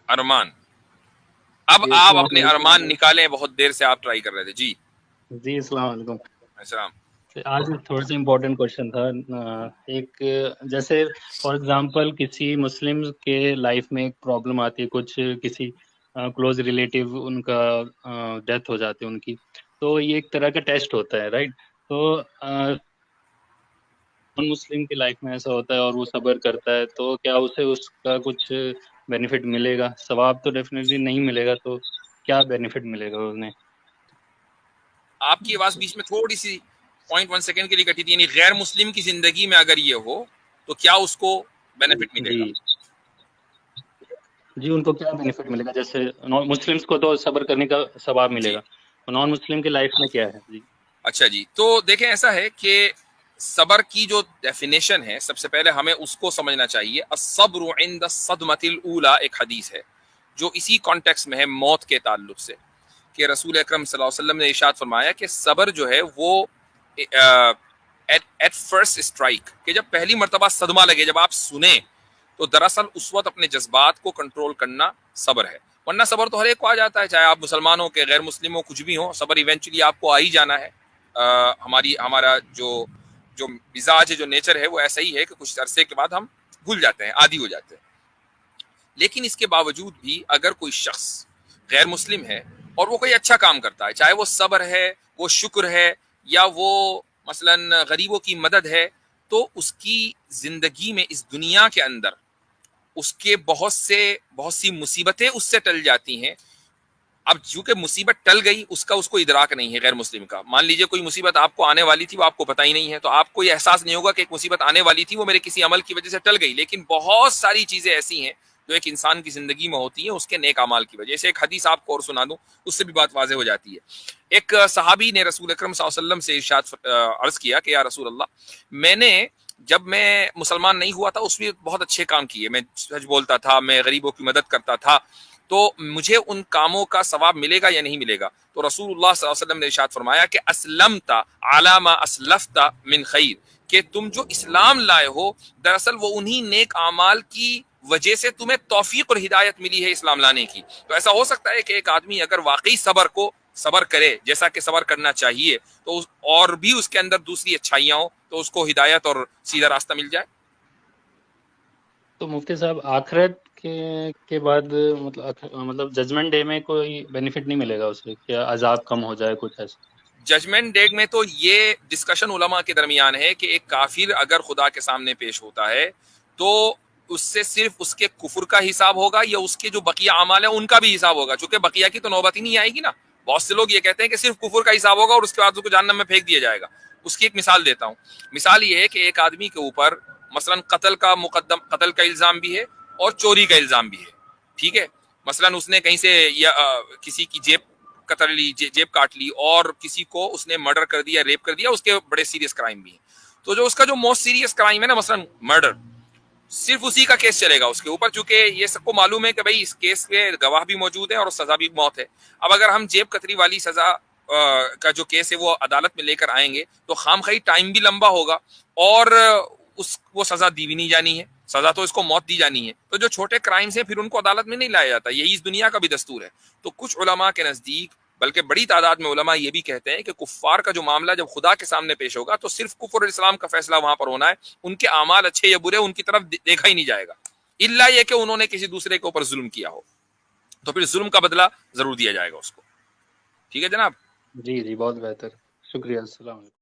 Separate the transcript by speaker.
Speaker 1: ارمان. اب
Speaker 2: جی
Speaker 1: آپ
Speaker 2: السلام
Speaker 1: اپنے
Speaker 2: علیکم.
Speaker 1: ارمان نکالیں, بہت دیر سے آپ ٹرائی کر رہے تھے. جی
Speaker 2: جی السلام علیکم.
Speaker 1: السلام.
Speaker 2: آج تھوڑا سا امپورٹنٹ کوشچن تھا. ایک جیسے فار ایگزامپل کسی مسلم کے لائف میں ایک پرابلم آتی ہے, کچھ کسی کلوز ریلیٹیو ان کا ڈیتھ ہو جاتی ہے ان کی, تو یہ ایک طرح کا ٹیسٹ ہوتا ہے, رائٹ؟ تو نان مسلم کی لائف میں ایسا ہوتا ہے اور وہ صبر کرتا ہے, تو کیا اسے اس کا کچھ بینیفٹ ملے گا؟ ثواب تو ڈیفینیٹلی نہیں ملے گا, تو کیا بینیفٹ ملے گا انہیں؟
Speaker 1: آپ کی آواز بیچ میں تھوڑی سی 0.1 سیکنڈ کے لیے کٹی تھی. یعنی غیر مسلم کی زندگی میں اگر یہ ہو تو کیا اس کو بینیفٹ ملے
Speaker 2: جی
Speaker 1: گا؟
Speaker 2: جی, ان کو کیا بینیفٹ ملے گا؟ جیسے نان مسلمس کو تو صبر کرنے کا ثواب ملے
Speaker 1: جی
Speaker 2: گا, نان مسلم کی لائف میں کیا ہے؟ جی
Speaker 1: اچھا جی, تو دیکھیں ایسا ہے کہ صبر کی جو ڈیفینیشن ہے, سب سے پہلے ہمیں اس کو سمجھنا چاہیے. الصبر عند الصدمۃ الاولی ایک حدیث ہے جو اسی کانٹیکس میں ہے موت کے تعلق سے, کہ رسول اکرم صلی اللہ علیہ وسلم نے ارشاد فرمایا کہ صبر جو ہے وہ ایٹ فرسٹ اسٹرائک, کہ جب پہلی مرتبہ صدمہ لگے, جب آپ سنیں تو دراصل اس وقت اپنے جذبات کو کنٹرول کرنا صبر ہے. ورنہ صبر تو ہر ایک کو آ جاتا ہے, چاہے آپ مسلمان ہو کہ غیر مسلم ہو, کچھ بھی ہو, صبر ایونچولی آپ کو آ ہی جانا ہے. ہمارا جو مزاج ہے, جو نیچر ہے, وہ ایسا ہی ہے کہ کچھ عرصے کے بعد ہم بھول جاتے ہیں, عادی ہو جاتے ہیں. لیکن اس کے باوجود بھی اگر کوئی شخص غیر مسلم ہے اور وہ کوئی اچھا کام کرتا ہے, چاہے وہ صبر ہے, وہ شکر ہے, یا وہ مثلا غریبوں کی مدد ہے, تو اس کی زندگی میں اس دنیا کے اندر اس کے بہت سی مصیبتیں اس سے ٹل جاتی ہیں. اب چونکہ مصیبت ٹل گئی, اس کو ادراک نہیں ہے غیر مسلم کا. مان لیجئے کوئی مصیبت آپ کو آنے والی تھی, وہ آپ کو پتہ ہی نہیں ہے, تو آپ کو یہ احساس نہیں ہوگا کہ ایک مصیبت آنے والی تھی, وہ میرے کسی عمل کی وجہ سے ٹل گئی. لیکن بہت ساری چیزیں ایسی ہیں جو ایک انسان کی زندگی میں ہوتی ہیں اس کے نیک اعمال کی وجہ سے. ایک حدیث آپ کو اور سنا دوں, اس سے بھی بات واضح ہو جاتی ہے. ایک صحابی نے رسول اکرم صلی اللہ علیہ وسلم سے ارشاد عرض کیا کہ یا رسول اللہ, جب میں مسلمان نہیں ہوا تھا اس میں بہت اچھے کام کیے, میں سچ بولتا تھا, میں غریبوں کی مدد کرتا تھا, تو مجھے ان کاموں کا ثواب ملے گا یا نہیں ملے گا؟ تو رسول اللہ صلی اللہ علیہ وسلم نے ارشاد فرمایا کہ اسلمت علی ما اسلفت من خیر, کہ تم جو اسلام لائے ہو دراصل وہ انہی نیک اعمال کی وجہ سے تمہیں توفیق اور ہدایت ملی ہے اسلام لانے کی. تو ایسا ہو سکتا ہے کہ ایک آدمی اگر واقعی صبر کرے جیسا کہ صبر کرنا چاہیے, تو اور بھی اس کے اندر دوسری اچھائیاں ہوں, تو اس کو ہدایت اور سیدھا راستہ مل جائے.
Speaker 2: تو مفتی صاحب, آخرت کے بعد مطلب ججمنٹ ڈے میں کوئی بینیفٹ نہیں ملے گا اسے؟ کیا عذاب کم ہو جائے, کچھ ایسا؟
Speaker 1: ججمنٹ ڈے میں تو یہ ڈسکشن علماء کے درمیان ہے کہ ایک کافر اگر خدا کے سامنے پیش ہوتا ہے تو اس سے صرف اس کے کفر کا حساب ہوگا یا اس کے جو بقیہ اعمال ہیں ان کا بھی حساب ہوگا؟ چونکہ بقیہ کی تو نوبت ہی نہیں آئے گی نا. بہت سے لوگ یہ کہتے ہیں کہ صرف کفر کا حساب ہوگا اور اس کے بعد اس کو جہنم میں پھینک دیا جائے گا. اس کی ایک مثال دیتا ہوں. مثال یہ ہے کہ ایک آدمی کے اوپر مثلا قتل کا الزام بھی ہے اور چوری کا الزام بھی ہے, ٹھیک ہے. مثلا اس نے کہیں سے یا کسی کی جیب کاٹ لی, اور کسی کو اس نے مرڈر کر دیا, ریپ کر دیا, اس کے بڑے سیریس کرائم بھی ہیں. تو جو اس کا جو موسٹ سیریس کرائم ہے نا, مثلا مرڈر, صرف اسی کا کیس چلے گا اس کے اوپر, چونکہ یہ سب کو معلوم ہے کہ بھائی اس کیس میں گواہ بھی موجود ہے اور سزا بھی موت ہے. اب اگر ہم جیب کتری والی سزا کا جو کیس ہے وہ عدالت میں لے کر آئیں گے تو خام خواہی ٹائم بھی لمبا ہوگا, اور وہ سزا دی بھی نہیں جانی ہے, سزا تو اس کو موت دی جانی ہے. تو جو چھوٹے کرائمز ہیں پھر ان کو عدالت میں نہیں لایا جاتا, یہی اس دنیا کا بھی دستور ہے. تو کچھ علماء کے نزدیک, بلکہ بڑی تعداد میں علماء یہ بھی کہتے ہیں کہ کفار کا جو معاملہ جب خدا کے سامنے پیش ہوگا تو صرف کفر اور اسلام کا فیصلہ وہاں پر ہونا ہے, ان کے اعمال اچھے یا برے ان کی طرف دیکھا ہی نہیں جائے گا, الا یہ کہ انہوں نے کسی دوسرے کے اوپر ظلم کیا ہو, تو پھر ظلم کا بدلہ ضرور دیا جائے گا اس کو. ٹھیک ہے جناب.
Speaker 2: جی جی, بہت بہتر, شکریہ. السلام علیکم.